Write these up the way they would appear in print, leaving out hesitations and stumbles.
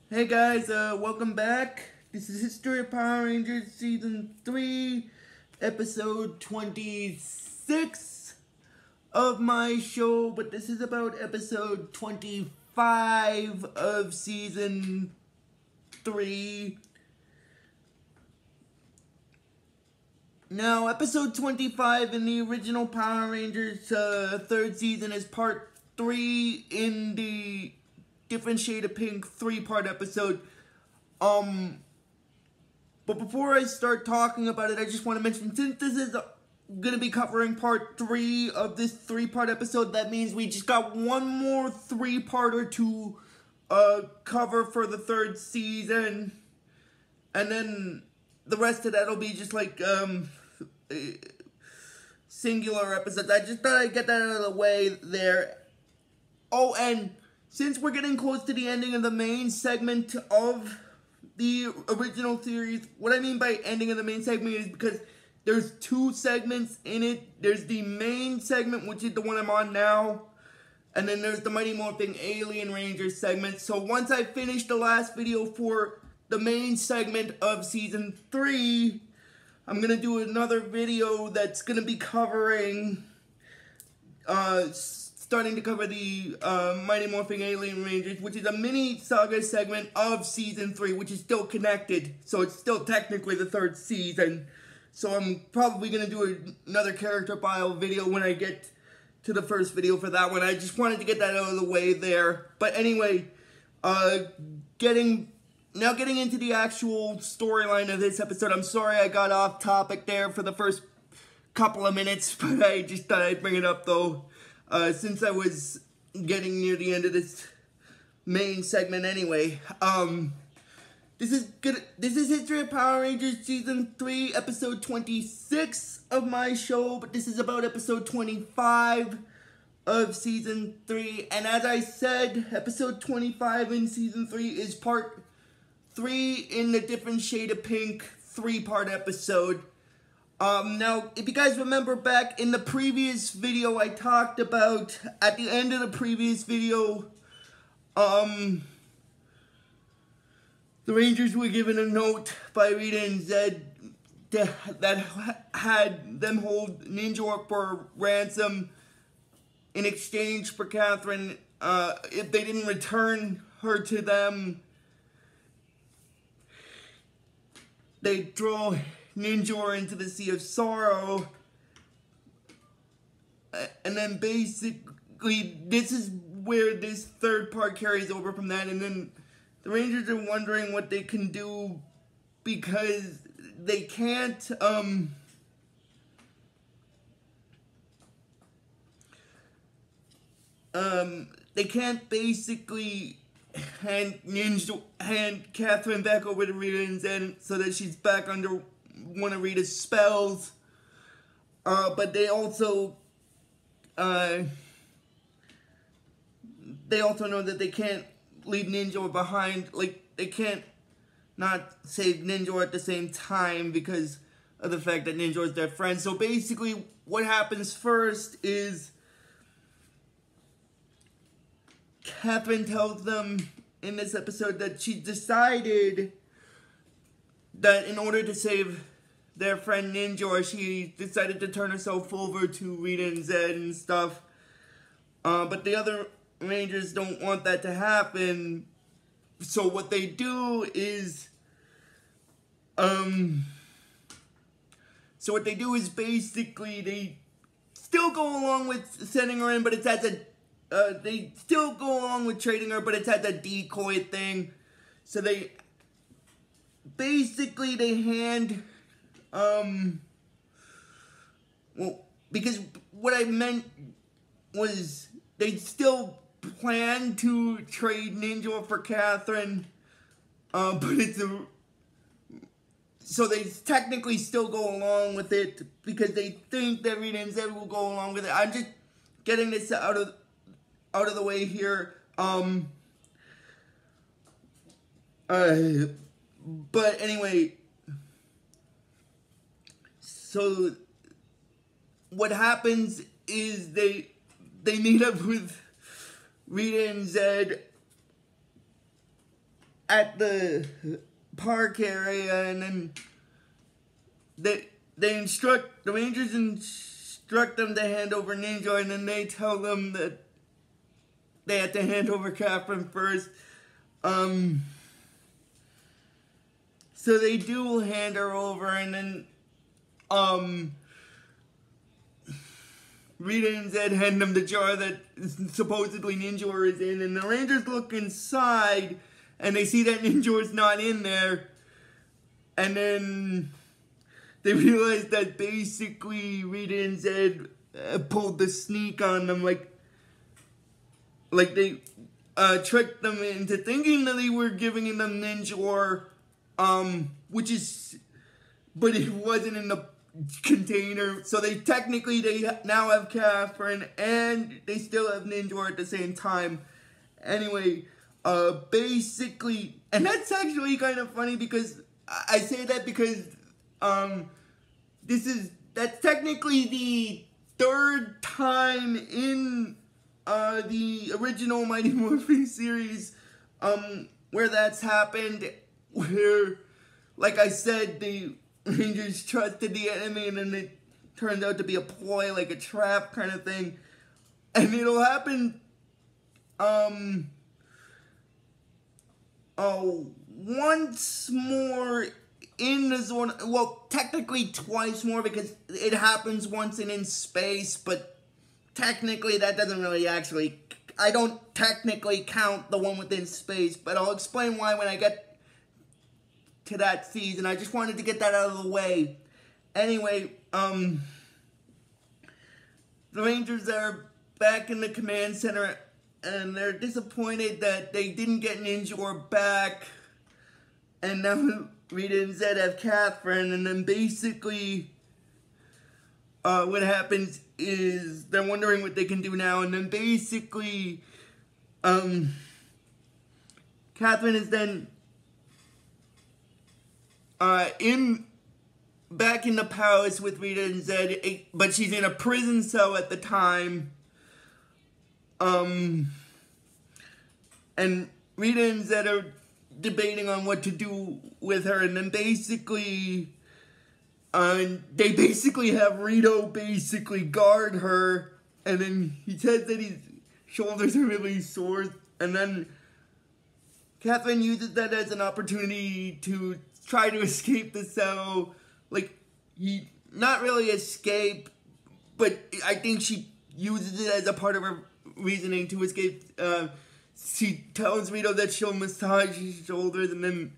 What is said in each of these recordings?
Hey guys, welcome back. This is History of Power Rangers Season 3, Episode 26 of my show, but this is about Episode 25 of Season 3. Now, Episode 25 in the original Power Rangers third season is Part 3 in the Different Shade of Pink 3-part episode. But before I start talking about it, I just want to mention, since this is going to be covering Part 3 of this 3-part episode, that means we just got one more 3-parter to cover for the third season. And then the rest of that will be just like singular episodes. I just thought I'd get that out of the way there. Oh, and since we're getting close to the ending of the main segment of the original series, what I mean by ending of the main segment is because there's two segments in it. There's the main segment, which is the one I'm on now, and then there's the Mighty Morphin Alien Rangers segment. So once I finish the last video for the main segment of Season 3, I'm going to do another video that's going to be covering starting to cover the Mighty Morphin Alien Rangers, which is a mini saga segment of Season 3, which is still connected, so it's still technically the third season. So I'm probably going to do another character bio video when I get to the first video for that one. I just wanted to get that out of the way there. But anyway, getting into the actual storyline of this episode. I'm sorry I got off topic there for the first couple of minutes, but I just thought I'd bring it up though. Since I was getting near the end of this main segment anyway. This is History of Power Rangers Season 3, Episode 26 of my show, but this is about Episode 25 of Season 3. And as I said, Episode 25 in Season 3 is Part 3 in the Different Shade of Pink 3-part episode. Now, if you guys remember back in the previous video, I talked about, at the end of the previous video, the Rangers were given a note by Rita and Zed that had them hold Ninjor for ransom in exchange for Catherine. If they didn't return her to them, they'd throw Ninjor into the Sea of Sorrow. And then basically, this is where this third part carries over from that. And then the Rangers are wondering what they can do because they can't, they can't basically hand Catherine back over to Rita and Zed so that she's back under one of Rita's spells, but they also know that they can't leave Ninjor behind. Like, they can't not save Ninjor at the same time because of the fact that Ninjor is their friend. So basically, what happens first is Catherine tells them in this episode that she decided that in order to save their friend Ninjor, she decided to turn herself over to Rita and Zed and stuff. But the other Rangers don't want that to happen. So what they do is, basically they still go along with sending her in, but it's at the, they still go along with trading her, but it's at the decoy thing. So they hand, well, because what I meant was they still plan to trade Ninjor for Catherine, but so they technically still go along with it because they think that Rita and Zed will go along with it. I'm just getting this out of the way here. But anyway, so what happens is they meet up with Rita and Zed at the park area, and then the Rangers instruct them to hand over Ninja, and then they tell them that they have to hand over Catherine first. So they do hand her over, and then Rita and Zed hand them the jar that supposedly Ninjor is in, and the Rangers look inside, and they see that Ninjor's not in there, and then they realize that basically Rita and Zed pulled the sneak on them, like they tricked them into thinking that they were giving them Ninjor, but it wasn't in the container, so they now have Catherine, and they still have Ninjor at the same time. Anyway, basically, and that's actually kind of funny because I say that because, that's technically the third time in, the original Mighty Morphin series, where that's happened, where, like I said, the Rangers trusted the enemy, and then it turned out to be a ploy, like a trap kind of thing. And it'll happen, once more in the zone. Well, technically twice more, because it happens once in space, but technically that doesn't really actually, I don't technically count the one within space, but I'll explain why when I get to that season. I just wanted to get that out of the way. Anyway, the Rangers are back in the command center, and they're disappointed that they didn't get Ninjor back, and now Rita and Zed have Catherine, and then basically what happens is they're wondering what they can do now, and then basically Catherine is then back in the palace with Rita and Zed, but she's in a prison cell at the time. And Rita and Zed are debating on what to do with her, and then basically, they basically have Rito guard her, and then he says that his shoulders are really sore, and then Catherine uses that as an opportunity to try to escape the cell. Like, he not really escape, but I think she uses it as a part of her reasoning to escape. She tells Rito that she'll massage his shoulders, and then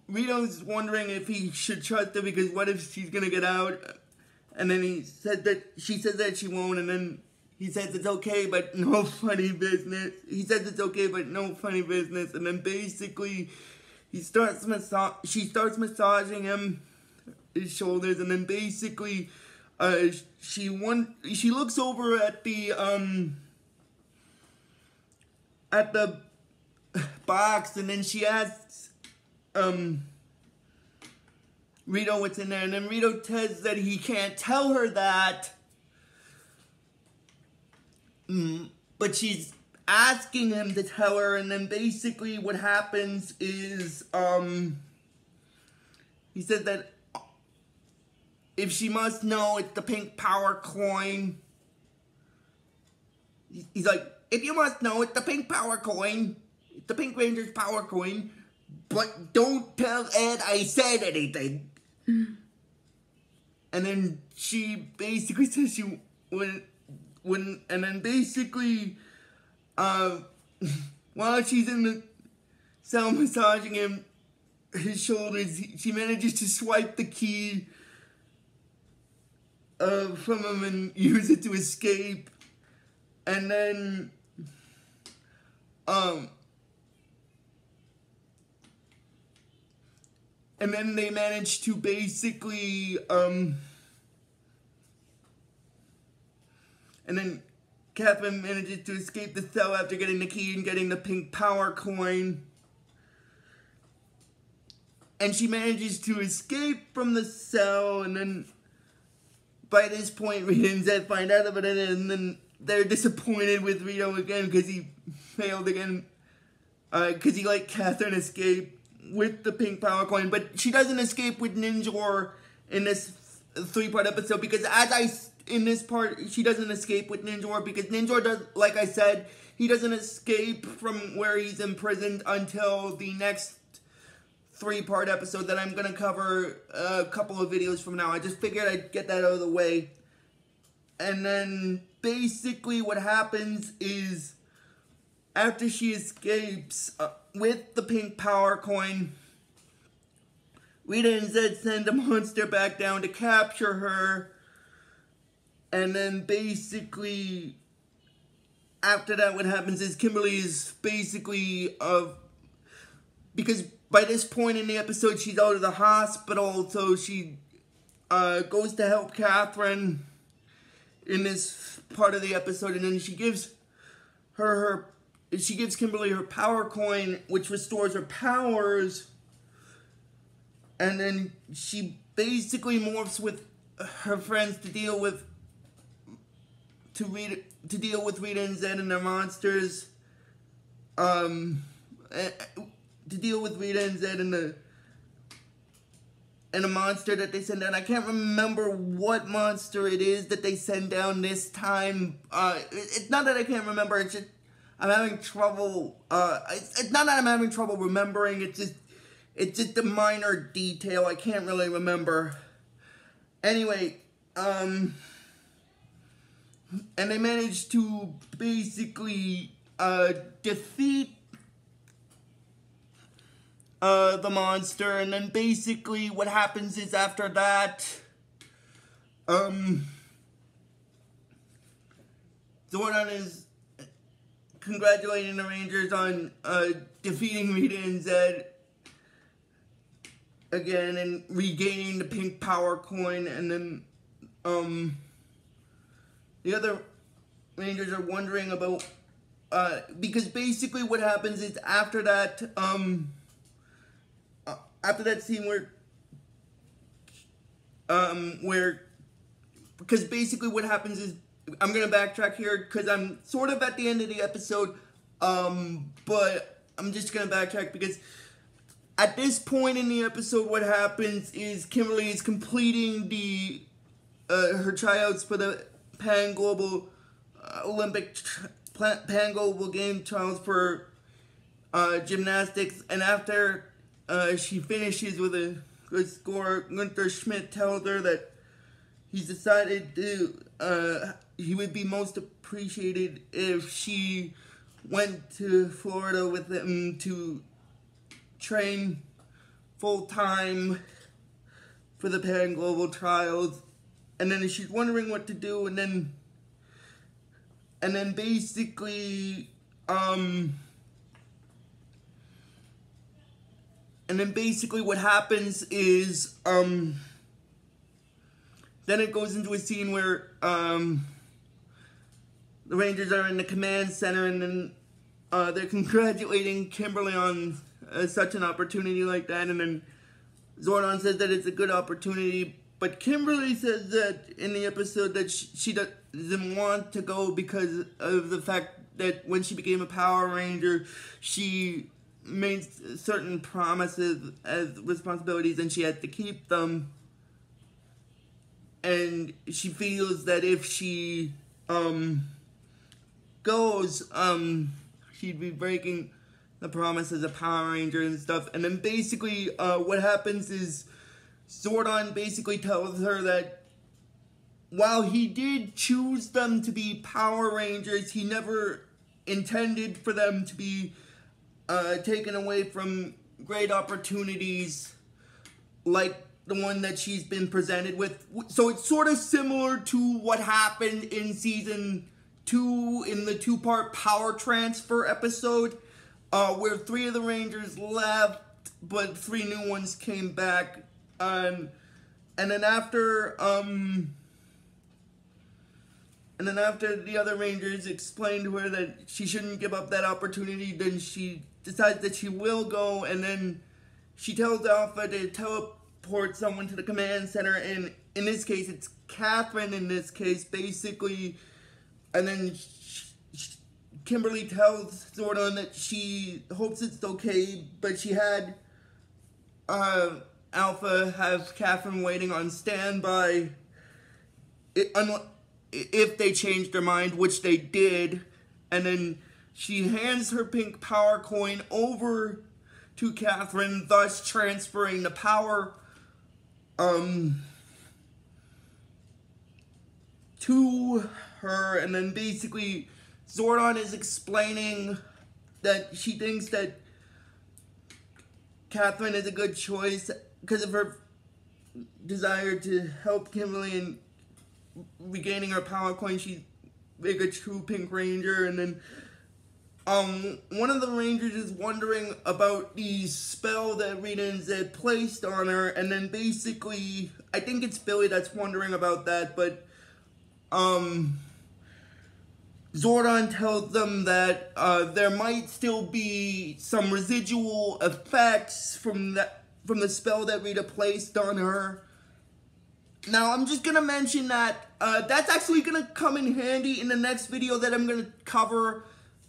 Rito's wondering if he should trust her, because what if she's gonna get out? And then she says that she won't, and then he says it's okay, but no funny business. He says it's okay, but no funny business. And then basically, she starts massaging him, his shoulders, and then basically, she looks over at the box, and then she asks Rito what's in there, and then Rito says that he can't tell her that. But she's asking him to tell her, and then basically what happens is, he said that if she must know, it's the pink power coin. He's like, if you must know, it's the pink power coin. It's the Pink Ranger's power coin. But don't tell Ed I said anything. And then she basically says she wouldn't, and then basically, while she's in the cell massaging him, his shoulders, she manages to swipe the key from him and use it to escape. And then, they manage to basically, and then Catherine manages to escape the cell after getting the key and getting the pink power coin. And she manages to escape from the cell, and then by this point, Rita and Zed find out about it, and then they're disappointed with Rito again because he failed again. because he let Catherine escape with the pink power coin, but she doesn't escape with Ninjor in this 3-part episode, because in this part, she doesn't escape with Ninjor, because Ninjor does, like I said, he doesn't escape from where he's imprisoned until the next 3-part episode that I'm going to cover a couple of videos from now. I just figured I'd get that out of the way. And then basically what happens is, after she escapes with the pink power coin, Rita and Zed send a monster back down to capture her. And then basically, after that, what happens is Kimberly is basically, because by this point in the episode, she's out of the hospital, so she goes to help Catherine in this part of the episode, and then she gives Kimberly her power coin, which restores her powers, and then she basically morphs with her friends to deal with Rita and Zed and their monsters, to deal with Rita and Zed and a monster that they send down. I can't remember what monster it is that they send down this time. It's not that I can't remember, it's just I'm having trouble, it's not that I'm having trouble remembering, it's just a minor detail I can't really remember. Anyway, and they managed to basically, defeat the monster, and then basically what happens is, after that, Zordon is congratulating the Rangers on defeating Rita and Zed again and regaining the pink power coin, and then the other Rangers are wondering about, because basically what happens is, after that scene because basically what happens is, I'm going to backtrack here because I'm sort of at the end of the episode, but I'm just going to backtrack because at this point in the episode, what happens is Kimberly is completing her tryouts for the Pan Global Game trials for gymnastics, and after she finishes with a good score, Gunther Schmidt tells her that he's decided he would be most appreciated if she went to Florida with him to train full-time for the Pan Global trials. And then she's wondering what to do, and then basically, what happens is, then it goes into a scene where, the Rangers are in the command center, and then, they're congratulating Kimberly on such an opportunity like that, and then Zordon says that it's a good opportunity, but Kimberly says that in the episode that she doesn't want to go because of the fact that when she became a Power Ranger, she made certain promises as responsibilities and she had to keep them. And she feels that if she goes, she'd be breaking the promise as a Power Ranger and stuff. And then basically what happens is Zordon basically tells her that while he did choose them to be Power Rangers, he never intended for them to be taken away from great opportunities like the one that she's been presented with. So it's sort of similar to what happened in season 2 in the 2-part power transfer episode, where 3 of the Rangers left, but 3 new ones came back. And then after the other Rangers explained to her that she shouldn't give up that opportunity, then she decides that she will go, and then she tells Alpha to teleport someone to the command center, and in this case, it's Catherine in this case, basically, and then Kimberly tells Zordon that she hopes it's okay, but she had Alpha have Catherine waiting on standby if they changed their mind, which they did. And then she hands her pink power coin over to Catherine, thus transferring the power to her. And then basically Zordon is explaining that she thinks that Catherine is a good choice because of her desire to help Kimberly in regaining her power coin. She's like a true Pink Ranger. And then one of the Rangers is wondering about the spell that Rita and Zed placed on her, and then basically, I think it's Billy that's wondering about that, but Zordon tells them that there might still be some residual effects from the spell that Rita placed on her. Now, I'm just gonna mention that that's actually gonna come in handy in the next video that I'm gonna cover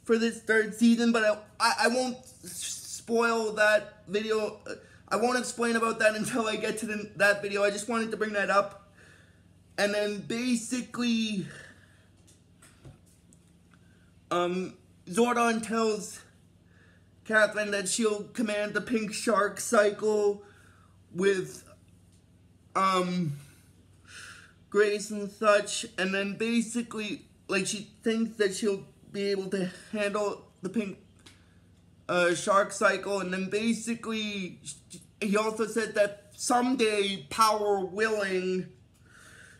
for this third season, but I won't spoil that video. I won't explain about that until I get to that video. I just wanted to bring that up. And then basically, Zordon tells Catherine that she'll command the pink shark cycle with Grace and such, and then basically, like, she thinks that she'll be able to handle the pink shark cycle. And then basically he also said that someday, power willing,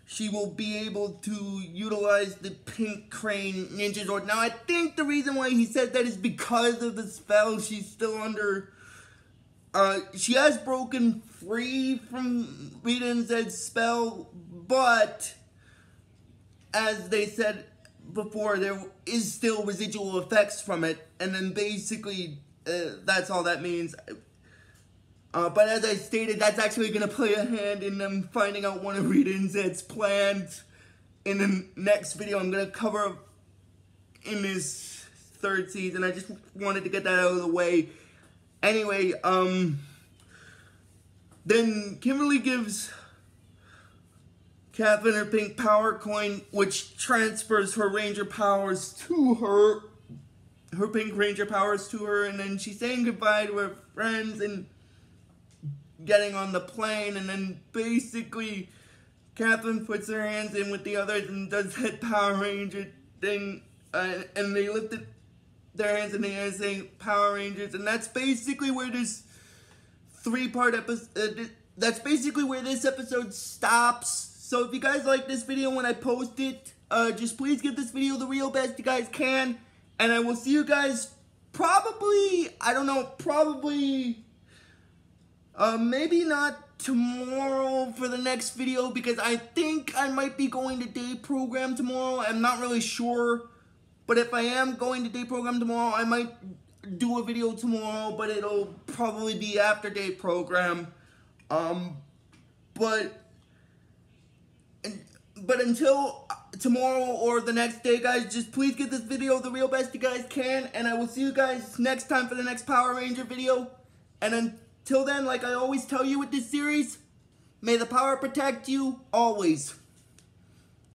she will be able to utilize the pink crane ninja Zord. Now I think the reason why he said that is because of the spell. She's still under she has broken free from Rita and Zed's spell, but as they said before, there is still residual effects from it, and then basically that's all that means. But as I stated, that's actually going to play a hand in them finding out one of Rita and Zed's plans in the next video I'm going to cover in this third season. I just wanted to get that out of the way. Anyway, then Kimberly gives Catherine her pink power coin, which transfers her ranger powers to her. Her pink ranger powers to her, and then she's saying goodbye to her friends and getting on the plane. And then basically Catherine puts her hands in with the others and does that Power Ranger thing, and they lifted their hands in the air saying Power Rangers. And that's basically where this three-part episode, that's basically where this episode stops. So if you guys like this video when I post it, just please give this video the real best you guys can. And I will see you guys probably, I don't know, probably, maybe not tomorrow for the next video, because I think I might be going to day program tomorrow. I'm not really sure. But if I am going to day program tomorrow, I might do a video tomorrow, but it'll probably be after day program. But until tomorrow or the next day, guys, just please give this video the real best you guys can, and I will see you guys next time for the next Power Ranger video. And until then, like I always tell you with this series, may the power protect you always.